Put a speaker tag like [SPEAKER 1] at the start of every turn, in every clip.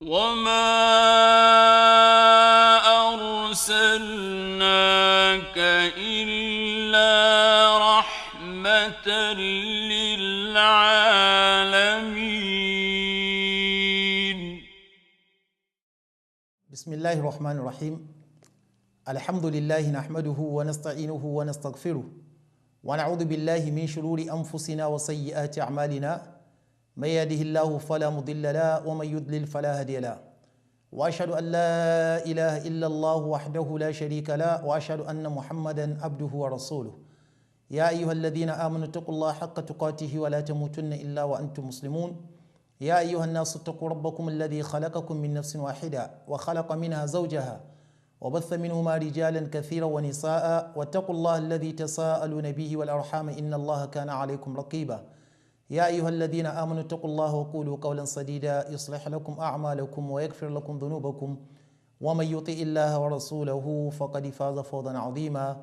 [SPEAKER 1] وما أرسلناك إلا رحمة للعالمين.
[SPEAKER 2] بسم الله الرحمن الرحيم. الحمد لله نحمده ونستعينه ونستغفره ونعوذ بالله من شرور أنفسنا وسيئات أعمالنا، من يهده الله فلا مضل له ومن يضلل فلا هادي له، وأشهد أن لا إله إلا الله وحده لا شريك له، وأشهد أن محمدا عبده ورسوله. يا أيها الذين آمنوا اتقوا الله حق تقاته ولا تموتن إلا وأنتم مسلمون. يا أيها الناس اتقوا ربكم الذي خلقكم من نفس واحدة وخلق منها زوجها وبث منهما رجالا كثيرا ونساء، واتقوا الله الذي تساءلون به والأرحام إن الله كان عليكم رقيبا. يا أيها الذين آمنوا اتقوا الله وقولوا قولا سديدا يصلح لكم أعمالكم ويغفر لكم ذنوبكم، ومن يطع الله ورسوله فقد فاز فوزا عظيما.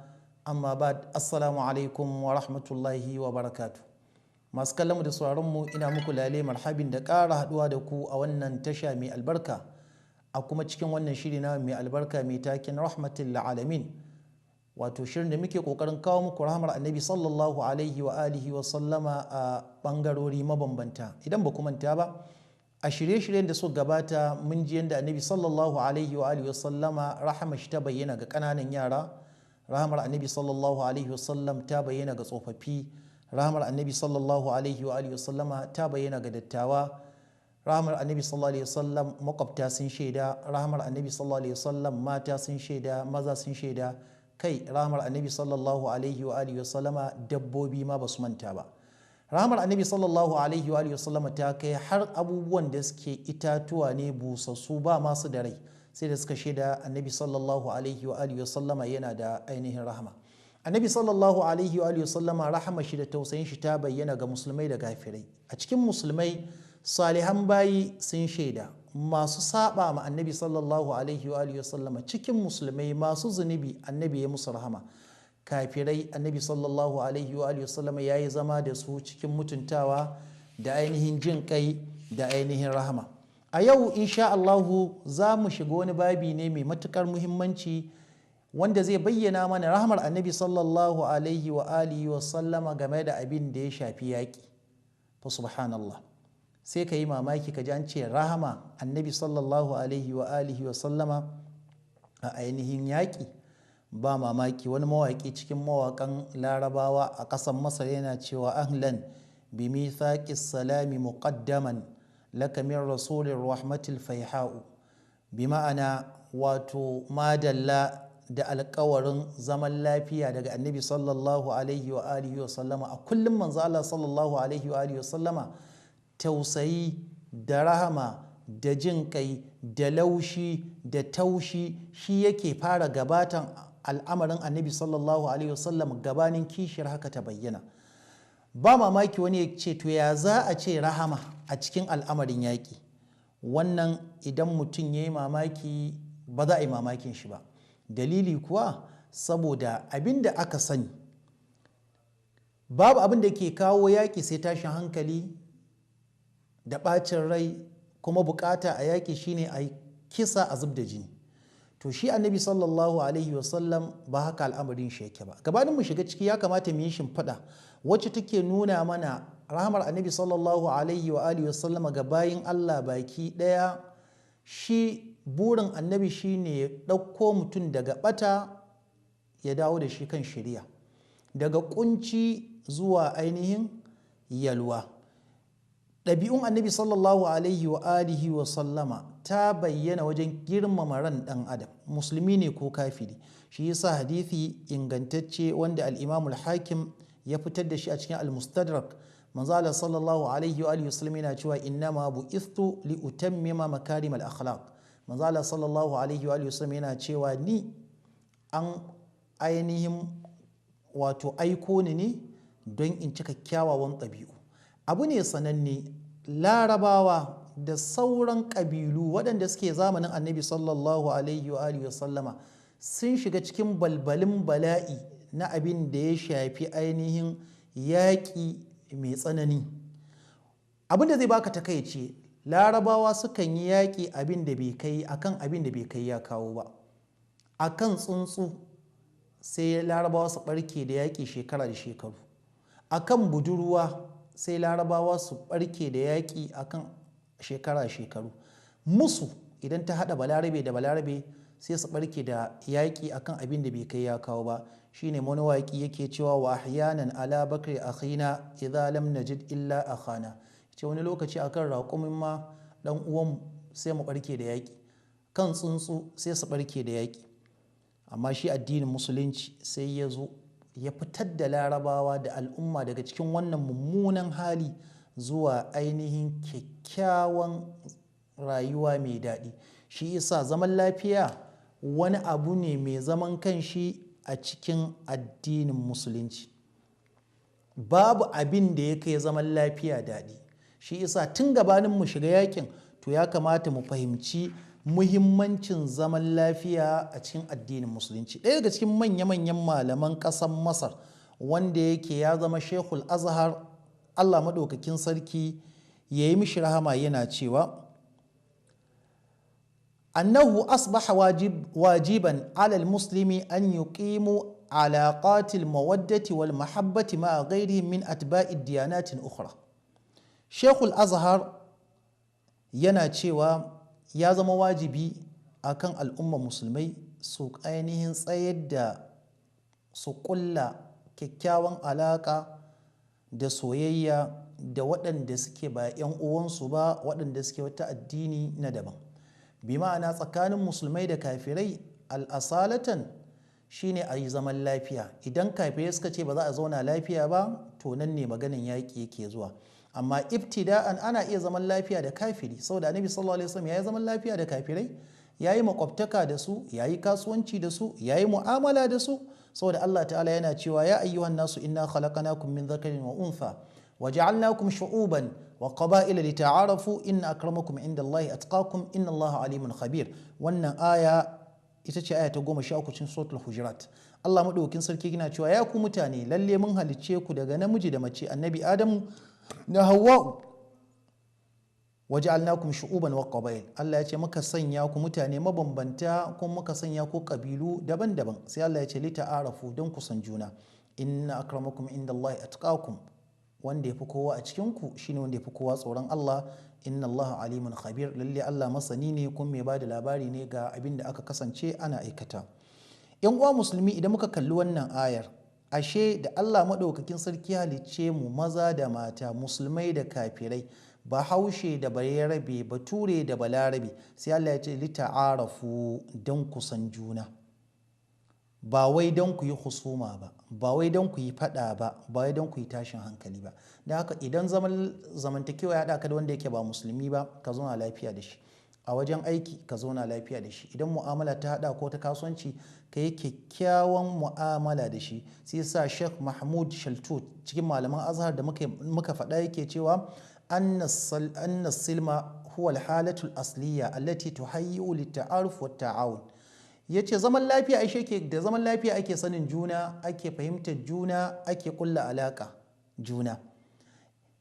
[SPEAKER 2] أما بعد، السلام عليكم ورحمة الله وبركاته. masu kallon mu da sauraron mu, ina muku lale marhabin da ƙara haɗuwa da ku a wannan tasha mai albarka, a kuma cikin wannan shiri na mai albarka mai taken rahmatul alamin, wato shirin da muke kokarin kawo muku rahmar annabi sallallahu alaihi wa alihi wa sallama a bangarori mabambanta. Idan ba ku manta ba, a shirye-shiryen da suka gabata mun ji yadda annabi sallallahu alaihi wa alihi wa sallama rahama shi ta bayyana ga ƙananan yara, rahmar annabi sallallahu alaihi wa sallam ta bayyana ga tsofaffi, rahmar annabi sallallahu alaihi wa alihi wa sallama ta bayyana ga dattawa, rahmar annabi sallallahu alaihi wa sallam makwabta sun shaida, rahmar annabi sallallahu alaihi wa sallam mata sun shaida, maza sun shaida, kai rahmar annabi sallallahu alaihi wa alihi wa sallama dabbobi ma basu manta ba. Rahmar annabi sallallahu alaihi wa alihi wa sallama ta kai har abubuwan da suke itatuwa ne busassu ba masu da rai, sai da suka shaida annabi sallallahu alaihi wa alihi wa sallama yana da ainihin rahama. Annabi sallallahu alaihi wa alihi wa sallama rahama shi da tausayin shi ta bayyana ga musulmai da kafirai. A cikin musulmai salihan bayi sun shaida, masu saba ma annabi sallallahu alaihi wa alihi wa sallama cikin musulmai masu zunubi annabi ya musu rahama. Kafirai annabi sallallahu alaihi wa alihi wa sallama yayi zama da su cikin mutuntawa da ainihin jin kai da ainihin rahama. A yau insha Allahu za mu shiga wani babi ne mai matukar muhimmanci, wanda zai bayyana mana rahmar annabi sallallahu alaihi wa alihi wa sallama game da abin da ya shafi yaƙi. Fa subhanallah, sai ka yi mamaki ka ji an ce rahama annabi sallallahu alaihi wa alihi wa sallama a ainihin yaƙi. Ba mamaki wani mawaƙi cikin mawaƙan larabawa a ƙasar Masar yana cewa ahlan bi mithaqis salami muqaddaman laka min rasulir rahmatil faiha'u, bi ma'ana wato madalla da alkawarin zaman lafiya daga annabi sallallahu alaihi wa alihi wa sallama. A kullum manzo Allah sallallahu alaihi wa alihi wa sallama tausayi da rahama da jin kai da laushi da taushi shi yake fara gabatan al'amarin annabi sallallahu alaihi wa sallam gabanin kishiyar haka ta bayyana. Ba mamaki wani ya ce to ya za a ce rahama a cikin al'amarin yaƙi? Wannan idan mutum ya yi mamaki ba za a yi mamakin shi ba. Dalili kuwa saboda abin da aka sani, babu abin da ke kawo yaƙi sai tashin hankali da ɓacin rai, kuma bukata a yaƙi shine a kisa a zub da jini. To shi annabi sallallahu alaihi wasallam ba haka al'amarin shi yake ba. Gabanin mu shiga ciki ya kamata mu yi shimfiɗa wacce take nuna mana rahmar annabi sallallahu alaihi wa alihi wasallama ga bayin Allah baki ɗaya. Shi burin annabi shine ya ɗauko mutum daga ɓata ya dawo da shi kan shari'a, daga kunci zuwa ainihin yalwa. Ɗabi'un annabi sallallahu alaihi wa alihi wa sallama ta bayyana wajen girmama ran ɗan adam, musulmi ne ko kafiri. Shi yasa hadithi ingantacce wanda al-Imam al-Hakim ya fitar da shi a cikin al-Mustadrak, manzo Allah sallallahu alaihi wa alihi wa sallam yana cewa innama bu'ithtu li utammima makarim al-akhlaq. Manzo Allah sallallahu alaihi wa alihi wa sallam yana cewa ni an ainihin wato aiko ni ne don in cika kyawawan ɗabi'u. Abu ne sananne, larabawa da sauran ƙabilu waɗanda suke zamanin annabi sallallahu alaihi wa alihi wasallama sun shiga cikin balbalin bala'i na abin da ya shafi ainihin yaƙi mai tsanani. Abin da zai baka takaice, larabawa sukan yi yaƙi abin da bai kai akan abin da bai kai ya kawo ba. Akan tsuntsu sai larabawa su ɓarke da yaƙi shekara da shekaru. Akan budurwa sai larabawa su ɓarke da yaƙi akan shekara da shekaru. Musu idan ta haɗa balarabe da balarabe sai su ɓarke da yaƙi akan abin da bai kai ya kawo ba. Shine mawaƙi yake cewa wa ahyanan ala bakri akhina idza lam najid illa akhana. Ce wani lokaci akan raƙumin ma dan uwan sai mu ɓarke da yaƙi, kan tsuntsu sai su ɓarke da yaƙi. Amma shi addinin musulunci sai ya zo ya fitar da larabawa da al'umma daga cikin wannan mummunan hali zuwa ainihin kyakkyawan rayuwa mai daɗi. Shi yasa zaman lafiya wani abu ne mai zaman kanshi a cikin addinin musulunci. Babu abin da ya kai zaman lafiya daɗi. Shi yasa tun gabanin mu shiga yakin to ya kamata mu fahimci muhimmancin zaman lafiya a cikin addinin musulunci. Ɗaya daga cikin manya-manyan malaman ƙasar Masar wanda yake ya zama Sheikhul Azhar, Allah maɗaukakin sarki ya yi mishi rahama, yana cewa annahu asbaha wajiban alal muslimi an yuqimu alaqatil mawaddati wal mahabbati ma'a ghairihim min atba'i diyanatin ukhra. Sheikhul Azhar yana cewa ya zama wajibi akan al'umma musulmai su ainihin tsayar da su kulla kyakkyawan alaka da soyayya da waɗanda suke ba 'yan uwansu ba, waɗanda suke wata addini na daban. Bi ma'ana tsakanin musulmai da kafirai al'asalatan shine a yi zaman lafiya. Idan kafirai suka ce ba za a zauna lafiya ba to nan ne maganin yaƙi yake zuwa. Amma ibtida'an ana iya zaman lafiya da kafiri, saboda annabi sallallahu alaihi wasallam ya yi zaman lafiya da kafirai, ya yi makwabtaka da su, ya yi kasuwanci da su, ya yi mu'amala da su, saboda Allah ta'ala yana cewa ya ayyuhan nasu inna khalaqnakum min dhakarin wa untha wa ja'alnakum shu'uban wa qaba'ila lita'arafu inna akramakum indallahi atqakum inna Allaha alimun khabir. Wannan aya ita ce aya ta 13 cikin suratul hujurat. Allah madaukakin sarki yana cewa ya ku mutane, lalle mun halicce ku daga namiji da mace, annabi Adamu na Hawwa'u, waja'alnakum shu'uban wa qaba'il. Allah ya ce muka sanya ku mutane mabambanta kuma muka sanya ku kabilu daban-daban. Sai Allah ya ce lita'arafu, don ku san juna. Inna akramakum indallahi atqakum, wanda yafi kowa a cikin ku shine wanda yafi kowa tsoron Allah. Inna Allaha alimun khabir, lalle Allah masani ne kuma mai bada labari ne ga abin da aka kasance ana aikata. Yan uwa musulmi, idan muka kalli wannan ayar, ashe da Allah maɗaukakin sarki halicce mu maza da mata, musulmai da kafirai, bahaushe da bayarabe, bature da balarabe, sai Allah ya ce lita'arafu, don ku san juna. Ba wai don ku yi husuma ba, ba wai don ku yi fada ba, ba wai don ku yi tashin hankali ba. Da haka idan zamantakewa ya haɗa ka da wanda yake ba musulmi ba, ka zauna lafiya da shi. A wajen aiki ka zauna lafiya da shi. Idan mu'amala ta haɗa ko ta kasuwanci, ka yi kyakkyawan mu'amala da shi. Sai sa Sheikh Mahmud Shaltut cikin malaman Azhar da muka faɗa yake cewa anna silma huwa al-halatu al-asliya allati tuhayyi'u lit-ta'aruf wa at-ta'awun. Yace zaman lafiya ashe ke da zaman lafiya ake sanin juna, ake fahimtar juna, ake kulla alaka juna.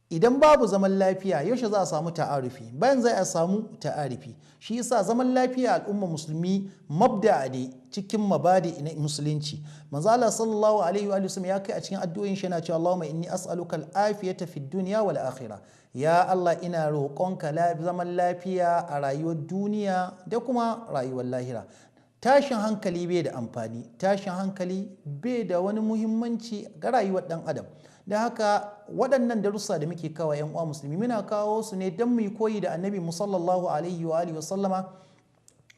[SPEAKER 2] Idan babu zaman lafiya yaushe za a samu ta'arufi? Bayan za a samu ta'arifi. Shi yasa zaman lafiya al'umma musulmi mabda'a ne cikin mabadi na musulunci. Manzo Allah sallallahu alaihi wa sallam ya kai a cikin addu'o'in shi yana cewa Allahumma inni as'aluka al-afiyata fid dunya wal akhirah. Ya Allah, ina roƙonka zaman lafiya a rayuwar duniya da kuma rayuwar lahira. Tashin hankali bai da amfani, tashin hankali bai da wani muhimmanci ga rayuwar ɗan adam. Da haka waɗannan darussa da muke kawo 'yan uwa musulmi, muna kawo su ne don mu yi koyi da annabi sallallahu alaihi wa alihi wasallama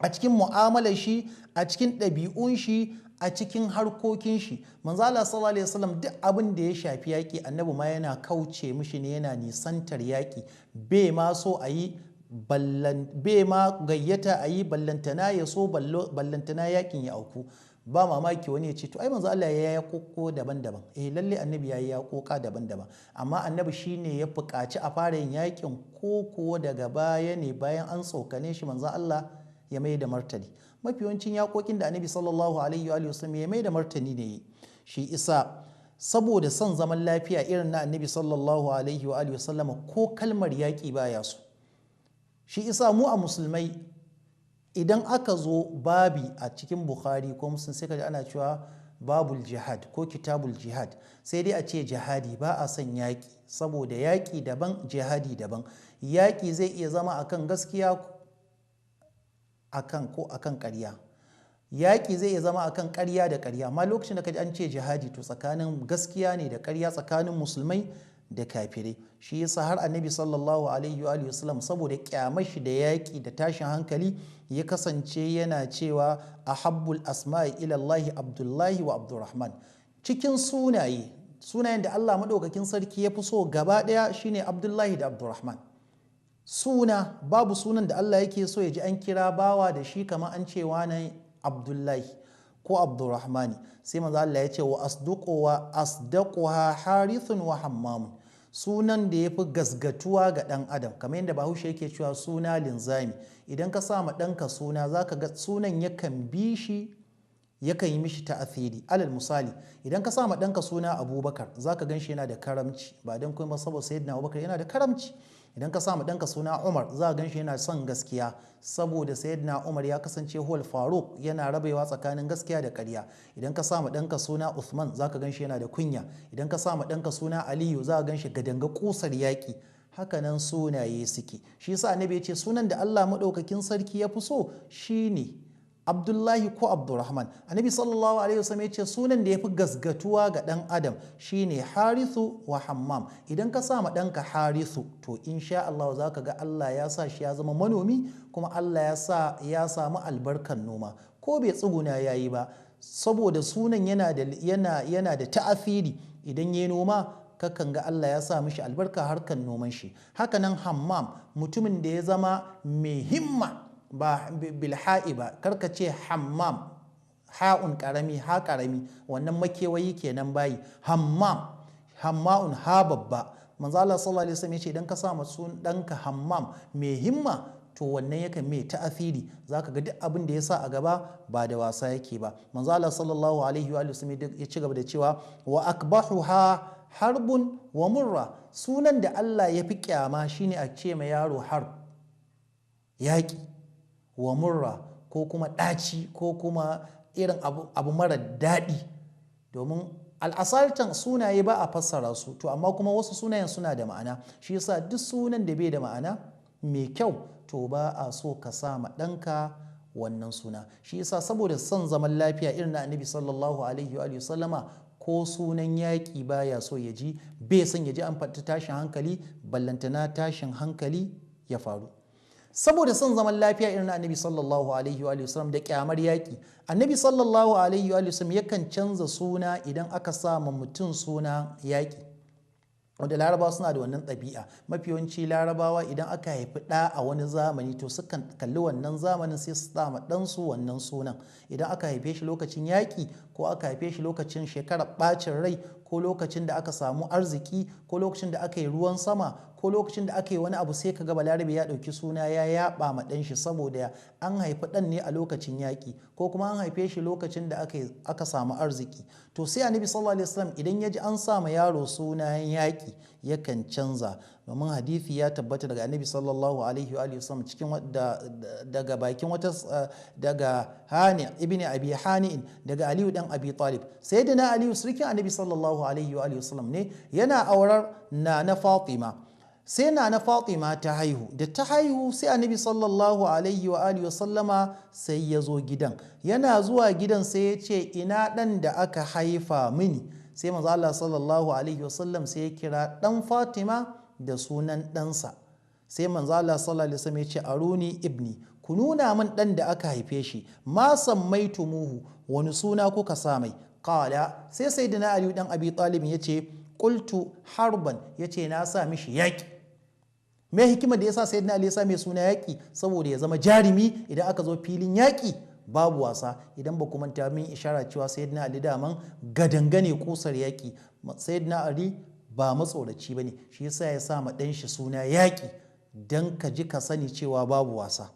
[SPEAKER 2] a cikin mu'amalar shi, a cikin ɗabi'un shi, a cikin harkokin shi. Manzo Allah sallallahu alaihi wasallam duk abin da ya shafi yaƙi, annabi ma yana kauce mishi ne, yana nisantar yaƙi. Bai ma so a yi, bai ma gayyata a yi, ballantana ya so, ballantana yaƙin ya auku. Ba mamaki wani ya ce to ai manzo Allah ya yaƙoƙo daban-daban. Lalle annabi ya yi yaƙoƙa daban-daban, amma annabi shine ya buƙaci a fara yin yaƙin ko kuwa daga baya ne bayan an tsokane shi manzo Allah ya mai da martani. Mafi yawancin yaƙoƙin da annabi sallallahu alaihi wa sallam ya mai da martani ne. Shi isa saboda son zaman lafiya irin na annabi sallallahu alaihi wa sallam ko kalmar yaƙi baya so. shi isa mu a musulmai idan aka zo babi a cikin Bukhari ko Muslim sai kaji ana cewa babul jihad ko kitabul jihad, sai dai a ce jihadi, ba a son yaƙi, saboda yaƙi daban jihadi daban. Yaƙi zai iya zama akan gaskiya ko akan ƙarya, yaƙi zai iya zama akan ƙarya da ƙarya, amma lokacin da kaji an ce jihadi to tsakanin gaskiya ne da ƙarya, tsakanin musulmai da kafirai. Shi yasa har annabi sallallahu alaihi wa sallam saboda kyamar shi da yaƙi da tashin hankali ya kasance yana cewa ahabbul asma'i ila Allah Abdullahi wa Abdurrahman. Cikin sunayen da Allah madaukakin sarki ya fi so gaba daya shine Abdullahi da Abdurrahman. Suna babu sunan da Allah yake so ya ji an kira bawa da shi kamar an ce wani Abdullahi ko Abdurrahmani. Sai manzo Allah ya ce wa asdaquha harithun wa hammamun. Sunan da ya fi gasgatuwa ga ɗan adam, kamar yadda Bahaushe yake cewa suna linzami. Idan ka sa ma ɗanka suna za ka ga sunan yakan bi shi, yakan yi mishi ta'athiri. Alal misali, idan ka sa ma ɗanka suna Abubakar za ka gan shi yana da karamci, ba don kuma saboda Sayyidina Abubakar yana da karamci. Idan ka sa ma ɗanka suna Umar za ka gan shi yana son gaskiya, saboda Sayyidina Umar ya kasance huwal Faruk, yana rabewa tsakanin gaskiya da ƙarya. Idan ka sa ma ɗanka suna Uthman za ka gan shi yana da kunya. Idan ka sa ma ɗanka suna Aliyu za ka gan shi gadanga kusar yaƙi. Hakanan sunaye suke. Shi yasa annabi ya ce sunan da Allah maɗaukakin sarki ya fi so shine Abdullahi ko Abdurrahman. Annabi sallallahu alaihi wasallam ya ce sunan da ya fi gasgatuwa ga ɗan adam shine Harithu wa Hammam. Idan ka sa ma ɗanka Harithu to insha Allah za ka ga Allah ya sa shi ya zama manomi, kuma Allah ya samu albarkan noma, ko bai tsuguna ya yi ba, saboda sunan yana da ta'afiri. Idan ya noma kakan ga Allah ya sa mishi albarka harkan noman shi. Hakanan Hammam, mutumin da ya zama mai himma, ba bilha'i ba, karka ce hammam, ha'un karami, ha karami, wannan makewayi kenan bayi. Hamma'un ha babba. Manzo Allah sallallahu alaihi wasallam ya ce idan ka sa masu ɗanka Hammam mai himma to wannan yakan mai ta'athiri, zaka ga duk abin da ya sa a gaba ba da wasa yake ba. Manzo Allah sallallahu alaihi wa sallam ya ci gaba da cewa wa akbahuha harbun wa murra. Sunan da Allah ya fi kyama shine a ce ma yaro harb, yaƙi, wa murra ko kuma ɗaci ko kuma irin abu mara daɗi. Domin al'asaltan sunaye ba a fassara su, to amma kuma wasu sunayen suna da ma'ana. Shi yasa duk sunan da bai da ma'ana mai kyau to ba a so ka sa ma ɗanka wannan suna. Shi yasa saboda son zaman lafiya irin na annabi sallallahu alaihi wa sallama, ko sunan yaƙi baya so ya ji, bai son ya ji an faɗi tashin hankali, ballantana tashin hankali ya faru. Saboda son zaman lafiya irin na annabi sallallahu alaihi wa sallam da kyamar yaƙi, annabi sallallahu alaihi wa sallam yakan canza suna idan aka sa ma mutum suna yaƙi, wanda larabawa suna da wannan ɗabi'a. Mafi yawanci larabawa idan aka haifi ɗa a wani zamani to sukan kalli wannan zamanin sai su sa ma ɗansu wannan sunan. Idan aka haife shi lokacin yaƙi, ko aka haife shi lokacin shekarar ɓacin rai, ko lokacin da aka samu arziki, ko lokacin da aka yi ruwan sama, ko lokacin da aka yi wani abu, sai ka ga balarabe ya ɗauki suna ya yaɓa ma ɗan shi, saboda an haifi ɗan ne a lokacin yaƙi, ko kuma an haife shi lokacin da aka samu arziki. To sai annabi sallallahu alaihi wasallam idan ya ji an sa ma yaro sunayen yaƙi yakan canza. Domin hadisi ya tabbata daga annabi sallallahu alaihi wa sallam cikin daga bakin wata daga Hani ibn Abi Hani'in, daga Aliyu dan Abi Talib. Sayyidina Aliyu sirkin annabi sallallahu alaihi wa sallam ne, yana aurar na Fatima. Sai na Fatima ta haihu, da ta haihu sai annabi sallallahu alaihi wa sallama sai ya zo gidan. Yana zuwa gidan sai ya ce ina ɗan da aka haifa mini. Sai manzo Allah sallallahu alaihi wa sallam sai ya kira ɗan Fatima da sunan ɗansa. Sai manzo Allah sallallahu alaihi wa sallam ya ce aruni ibni, ku nuna min ɗan da aka haife shi, ma sammaitumuhu, wani suna kuka sa mai? Qala, sai sayyidina Ali dan Abi Talib ya ce qultu harban, ya ce na sa mishi yaƙi. Me hikimar da yasa sayyidina Ali ya sa mai suna yaƙi? Saboda ya zama jarumi idan aka zo filin yaƙi, babu wasa. Idan ba ku manta min ishara cewa sayyidina Ali daman gadangane kusar yaƙi. Sayyidina Ali ba matsoraci bane, shi yasa ya sa ma ɗan shi suna yaƙi, dan ka ji ka sani cewa babu wasa.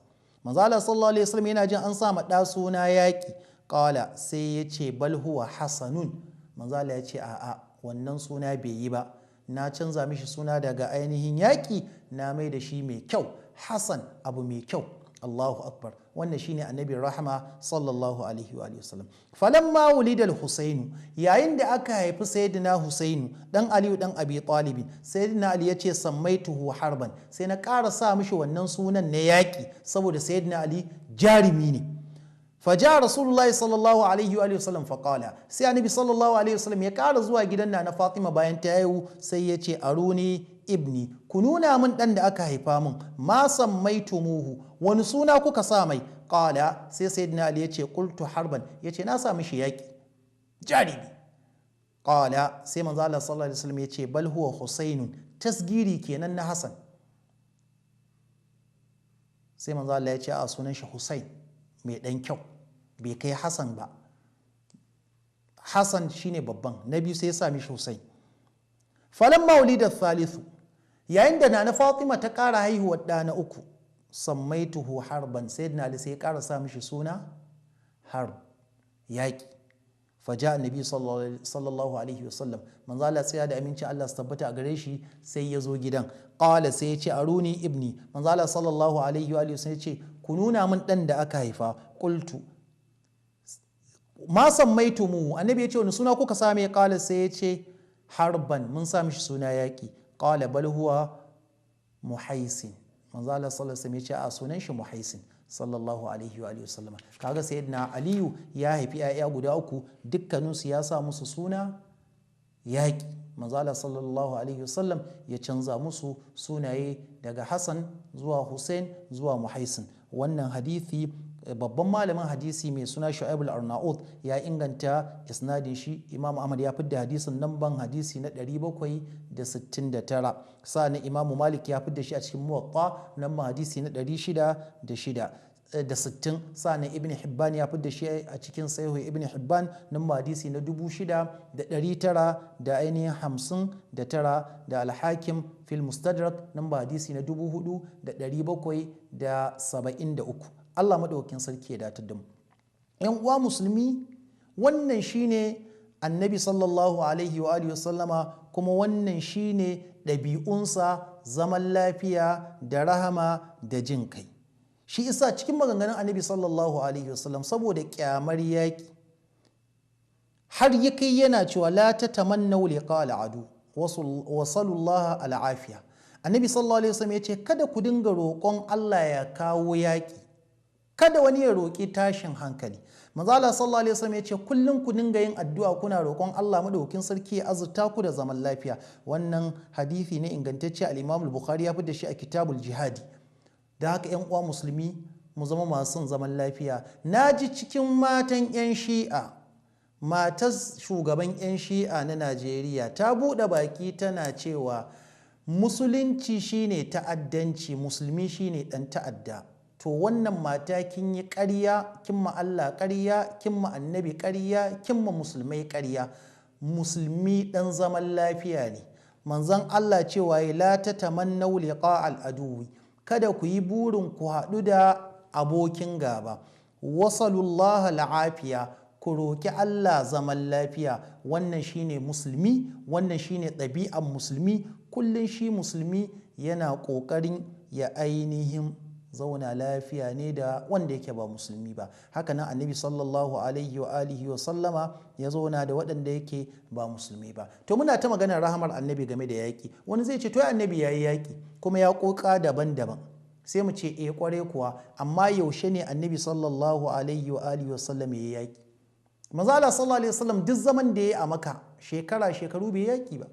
[SPEAKER 2] Manzo Allah sallallahu alaihi wasallam yana jin an sa ma ɗa suna yaƙi, qala, sai ya ce bal huwa hasanun. Manzo Allah ya ce a'a, wannan suna bai yi ba, na canza mishi suna daga ainihin yaƙi na mai da shi mai kyau. hasan abu mai kyau. Allahu akbar, wannan shine annabi rahama sallallahu alaihi wa sallam. Falamma wulida al-Husainu, yayin da aka haifi sayyidina Husainu dan Aliyu dan Abi Talib, sayyidina Ali yace sammaituhu harban, sai na ƙara sa mishi wannan sunan na yaƙi saboda sayyidina Ali jarimi ne. Faja Rasulullahi sallallahu alaihi wa sallam faqala, sai annabi sallallahu alaihi wa sallam ya ƙara zuwa gidan na Fatima bayan ta haihu, sai yace aruni ibni, ku nuna min dan da aka haifa min, ma sammaitumuhu, wani suna kuka sa mai? Qala, sai sayyidina Ali yace qultu harban, yace na sa mishi yaki jarimi. Qala, sai manzo Allah sallallahu alaihi wasallam yace bal huwa Husainun, tasgiri kenan na Hassan. Sai manzo Allah yace a sunan shi Husain, mai dan kyau, bai kai Hassan ba. Hassan shine babban, na biyu sai ya sa mishi Husain. Falamma wulida thalithu, yayin da Nana Fatima ta ƙara haihuwar ɗa na uku, sammaituhu harban, sayyidina Ali sai ya ƙara sa mishi suna harb, yaƙi. Faja annabi sallallahu alaihi wasallam, manzo Allah tsaya da aminci Allah su tabbata a gare shi, sai ya zo gidan. Qala, sai ya ce aruni ibni, manzo Allah sallallahu alaihi wa sallam ya ce ku nuna min dan da aka haifa. Qultu ma sammaitumu, annabi ya ce wani suna kuka sa mai? Qala, sai ya ce harban, mun sa mishi suna yaƙi. Qala bal huwa muhaisin, manzo Allah sallallahu alaihi wasallam ya ce a sunan shi muhaisin sallallahu alaihi wa sallam. Kaga sayyidina Aliyu ya haifi 'ya'ya guda uku, dukkaninsu ya sa musu suna yaƙi. Manzo Allah sallallahu alaihi wasallam ya canza musu sunaye daga Hassan zuwa Hussein zuwa Muhaisin. Wannan hadisi babban malamin hadisi mai suna Shu'aib al-Arnaud ya inganta isnadin shi. Imam Ahmad ya fidda hadisin namban hadisi na 769. Sa'an Imam Malik ya fidda shi a cikin Muwatta namban hadisi na 660. Sa'an Ibn Hibban ya fidda shi a cikin Sahih Ibn Hibban namban hadisi na 6959 da Al-Hakim fil Mustadrak namban hadisi na 4773. Allah maɗaukakin sarki ya datar da mu. ‘Yan uwa musulmi, wannan shine annabi sallallahu alaihi wa alihi wasallama, kuma wannan shine ɗabi'unsa, zaman lafiya da rahama da jin kai. Shi isa cikin maganganun annabi sallallahu alaihi wasallam, saboda kyamar yaƙi, har ya kai yana cewa la tatamannaw liqa al'adu wa sallallahu al'afiya. Annabi sallallahu alaihi wasallam ya ce kada ku dinga roƙon Allah ya kawo yaƙi, kada wani ya roƙi tashin hankali. Manzo Allah sallallahu alaihi wasallam ya ce kullum ku dinga yin addu'a kuna roƙon Allah madaukakin sarki ya azurta ku da zaman lafiya. Wannan hadisi ne ingantacce, al-Imam al-Bukhari ya fitar da shi a Kitabul Jihadi. Da haka ƴan uwa musulmi mu zama masu son zaman lafiya. Naji cikin matan ƴan Shi'a, matar shugaban ƴan Shi'a na Najeriya ta buɗe baki tana cewa musulunci shine ta'addanci, musulmi shine ɗan ta'adda. To wannan mata kin yi ƙarya, kin ma Allah ƙarya, kin ma annabi ƙarya, kin ma musulmai ƙarya. Musulmi ɗan zaman lafiya ne. Manzon Allah cewa la tatamannaw liqa al-aduwi, kada ku yi burin ku haɗu da abokin gaba. Wasallallahu al-afiya, ku roki Allah zaman lafiya. Wannan shine musulmi, wannan shine ɗabi'an musulmi. Kullum shi musulmi yana ƙoƙarin ya ainihin zauna lafiya ne da wanda yake ba musulmi ba. Haka nan annabi sallallahu alaihi wa alihi wa sallama ya zauna da waɗanda yake ba musulmi ba. To muna ta maganar rahamar annabi game da yaƙi. Wani zai ce to annabi ya yi yaƙi kuma ya ƙoƙa daban-daban. Sai mu ce ƙware kuwa, amma yaushe ne annabi sallallahu alaihi wa alihi wa sallam ya yi yaƙi? Manzo Allah sallallahu alaihi wa sallam duk zaman da ya yi a Makka shekaru bai yaƙi ba,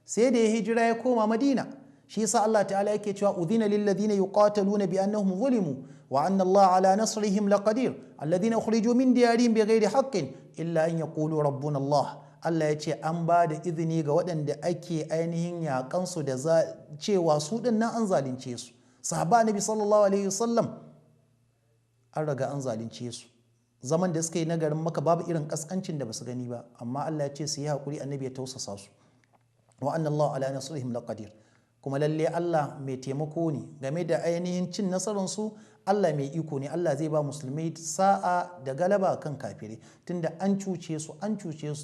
[SPEAKER 2] sai da ya hijira ya koma Madina. Shi yasa Allah ta'ala yake cewa udhina lil ladina yuqataluna bi annahum zulimu wa anna Allah ala nasrihim laqadir alladhina ukhriju min diyarihim bighairi haqqin illa an yaqulu rabbuna Allah. Allah ya ce an ba da izini ga waɗanda ake ainihin yaƙansu da cewa su ɗin nan an zalunce su. Sahaba Nabi sallallahu alaihi wasallam an raga an zalunce su. Zaman da suka yi na garin Makka babu irin kaskancin da basu gani ba, amma Allah ya ce su yi haƙuri, annabi ya tausasa su. Wa anna Allah ala nasrihim laqadir. Kuma lalle Allah mai taimako ne game da ainihin cin nasararsu Allah mai iko ne, Allah zai ba musulmai sa'a da galaba kan kafirai tunda an cuce su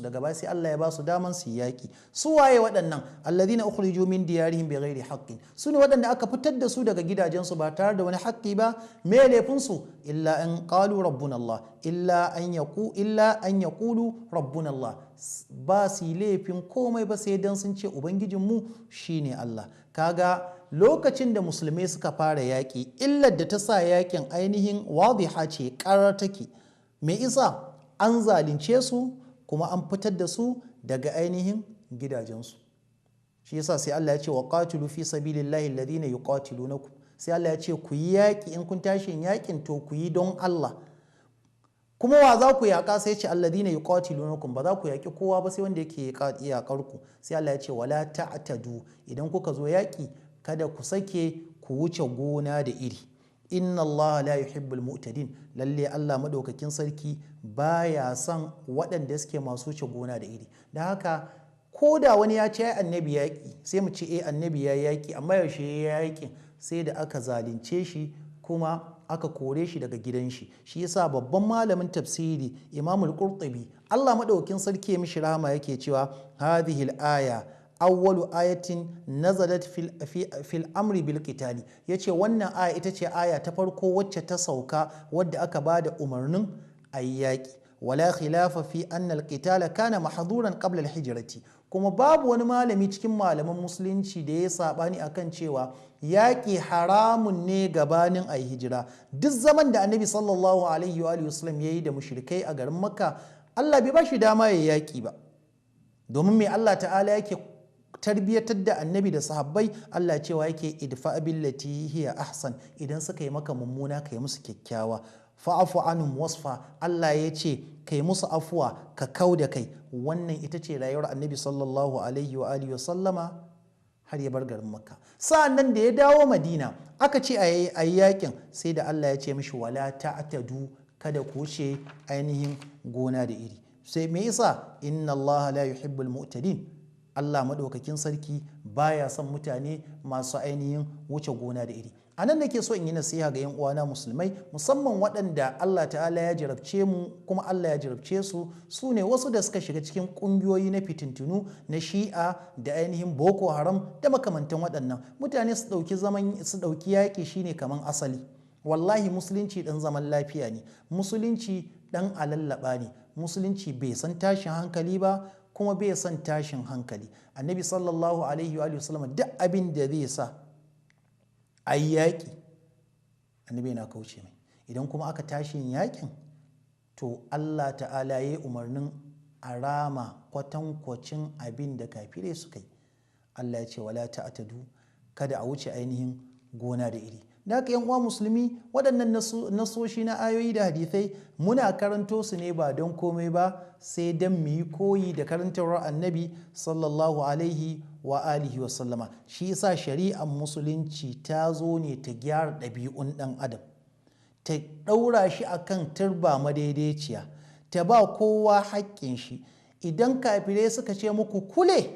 [SPEAKER 2] daga baya sai Allah ya ba su daman su yaki. Su waye waɗannan? alladhina ukhriju min diyarihim bighairi haqqin, su ne waɗanda aka fitar da su daga gidajensu ba tare da wani haƙƙi ba. Me laifin su? illa an qalu rabbuna Allah, illa an yaqulu rabbuna Allah, ba su laifin komai ba sai dan sun ce ubangijinmu shine Allah. Kaga lokacin da musulmai suka fara yaƙi, illar da ta sa yaƙin ainihin wadiha ce, ƙarar take. Me isa? An zalunce su kuma an fitar da su daga ainihin gidajensu. Shi yasa sai Allah ya ce wa qatilu fi sabilillahi alladhina yuqatilunakum, sai Allah ya ce ku yi yaƙi, in kun tashi yaƙin to ku yi don Allah. Kuma wa za ku yaƙa? Sai ce alladhina yuqatilunakum, ba za ku yaƙi kowa ba sai wanda yake yaƙar ku. Sai Allah ya ce wala ta'tadu, idan kuka zo yaƙi kada ku sake ku wuce gona da iri. Inna Allah la yuhibbul mu'tadin, lalle Allah madaukakin sarki baya son waɗanda suke masu wuce gona da iri. Da haka ko da wani ya ce annabi yaƙi, sai mu ce annabi ya yaƙi, amma yaushe ya yaƙi? Sai da aka zalunce shi kuma aka kore shi daga gidan shi. Shi yasa babban malamin tafsiri Imam al-Qurtubi, Allah madaukakin sarki ya mishi rahama, yake cewa hadhihi al-aya awwalu ayatin nazalat fil amri bil qitali, yace wannan aya ita ce aya ta farko wacce ta sauka wadda aka bada umarnin ayyaki. Wala khilafa fi anna al qitala kana mahduran qabla al hijrati, kuma babu wani malami cikin malaman musulunci da ya sabani akan cewa yaƙi haramun ne gabanin ayi hijira. Duk zaman da annabi sallallahu alaihi wa sallam yayi da mushrikai a garin Makka, Allah bai ba shi dama ya yaƙi ba. Domin me Allah ta'ala yake tarbiyatar da annabi da sahabbai? Allah cewa yake idfa billati hiya ahsan, idan suka yi maka mummuna kai musu kyakkyawa. Fa'afu anhum wasfa, Allah ya ce kai musu afuwa ka kau da kai. Wannan ita ce rayuwar annabi sallallahu alaihi wa alihi sallama har ya bar garin Makka. Sa'an nan da ya dawo Madina aka ce a yi yakin, sai da Allah ya ce mishi wala ta'tadu, kada ku wuce ainihin gona da iri. Sai me yasa? Inna Allah la yuhibbul mu'tadin, Allah madaukakin sarki baya son mutane masu ainihin wuce gona da iri. A nan nake so in yi nasiha ga 'yan uwana musulmai, musamman waɗanda Allah ta'ala ya jarabce mu kuma Allah ya jarabce su, su ne wasu da suka shiga cikin ƙungiyoyi na fitintunu na Shi'a da ainihin Boko Haram da makamantan waɗannan. Mutane su ɗauki yaƙi shine kaman asali. Wallahi musulunci ɗan zaman lafiya ne, musulunci ɗan alallaɓa ne, musulunci bai san tashin hankali ba kuma bai san tashin hankali. Annabi sallallahu alaihi wa sallam duk abin da zai sa a yi yaƙi, annabi yana kauce mai. Idan kuma aka tashi yin yaƙin, to Allah ta'ala ya yi umarnin a rama kwatankwacin abin da kafirai suka yi. Allah ya ce wala ta'tadu, kada a wuce ainihin gona da iri. Da haka yan uwa musulmi, waɗannan nasoshi na ayoyi da hadithai muna karanto su ne ba don komai ba sai don mu yi koyi da karantarwar annabi sallallahu alaihi wa alihi wa sallama. Shi yasa shari'ar musulunci ta zo ne ta gyara ɗabi'un ɗan adam, ta ɗaura shi akan turba madaidaiciya, ta ba kowa haƙƙin shi. Idan kafirai suka ce muku kule,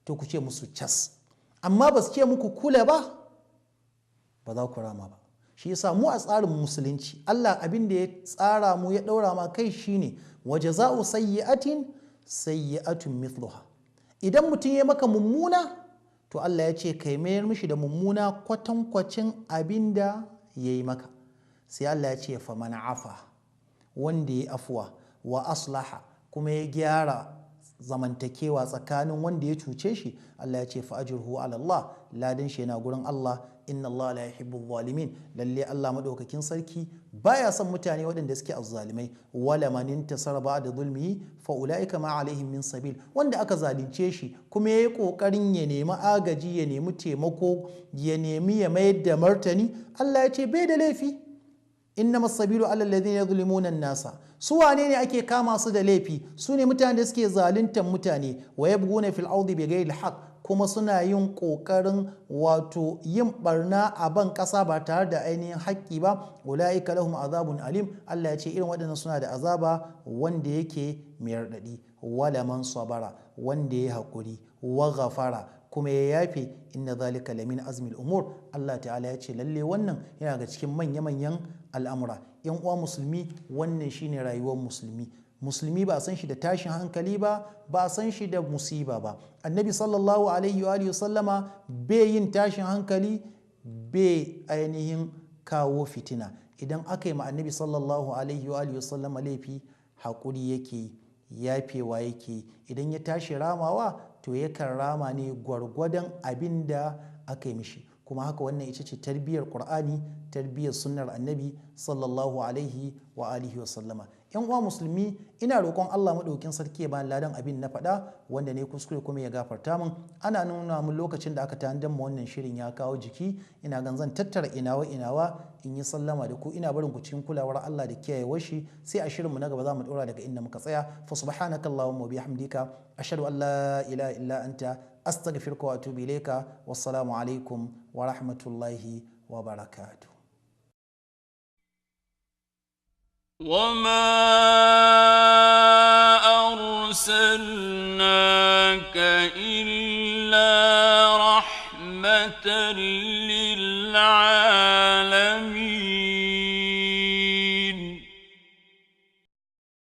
[SPEAKER 2] to ku ce musu cas, amma ba su ce muku kule ba za ku rama ba. Shi yasa mu a tsarin musulunci Allah abin da ya tsara mu ya ɗaura ma kai shine wajaza'u sayyi'atin sayyi'atun mithluha. Idan mutum ya maka mummuna, to Allah ya ce kai mayar mishi da mummuna kwatankwacin abin da ya yi maka. Sai Allah ya ce fa man afa, wanda ya afuwa wa aslaha, kuma ya gyara zamantakewa tsakanin wanda ya cuce shi, Allah ya ce fa ajruhu ala Allah, ladan shi yana gurin Allah. Inna Allah la yuhibbu zalimin, lalle Allah madaukakin sarki baya son mutane waɗanda suke azzalimai. Wala man intasara ba'da zulmihi fa ulaika ma alaihim min sabil, wanda aka zalunce shi kuma yayi kokarin ya nemi agaji, ya nemi taimako, ya nemi ya mayar da martani, Allah ya ce bai da laifi. Innamas sabilu ala alladhina yadhlimuna an-nasa, su wane ne ake kama su da laifi? Su ne mutane da suke zaluntar mutane. Wa yabghuna fil ardi bighayri al-haqq, kuma suna yin ƙoƙarin wato yin barna a ban ƙasa ba tare da ainihin haƙƙi ba. Ula'ika lahum azabun alim, Allah ya ce irin waɗannan suna da azaba wanda yake mai raɗaɗi. Wala man sabara, wanda ya haƙuri, wa ghafara, kuma ya yafe inna zalika lamin azmil umur. Allah ta'ala ya ce lalle wannan yana ga cikin manya-manyan al'amura. yan uwa musulmi, wannan shine rayuwar musulmi ba a san shi da tashin hankali ba a san shi da musiba ba. Annabi sallallahu alaihi wa sallama bai yin tashin hankali, bai ainihin kawo fitina. Idan aka yi ma annabi sallallahu alaihi wa sallama laifi, haƙuri yake, yafewa yake. Idan ya tashi ramawa to yakan rama ne gwargwadon abin da aka yi mishi. Kuma haka wannan ita ce tarbiyyar Qur'ani, tarbiyyar sunnar annabi sallallahu alaihi wa alihi wa sallama. yan uwa musulmi, ina roƙon Allah maɗaukin sarki ya bani ladan abin na faɗa, wanda ne kuskure kuma ya gafarta min. Ana nuna mun lokacin da aka tanadar ma wannan shirin ya kawo jiki. Ina gan zan tattara inawa in yi sallama da ku. Ina barin ku cikin kulawar Allah da kiyayewar shi. Sai a shirin mu na gaba za mu ɗora daga inda muka tsaya. Fa subhanakallahumma wa bihamdika ashhadu an la ilaha illa anta astaghfiruka wa atubu ilayka. Wassalamu alaikum wa rahmatullahi wa barakatuh.
[SPEAKER 1] وما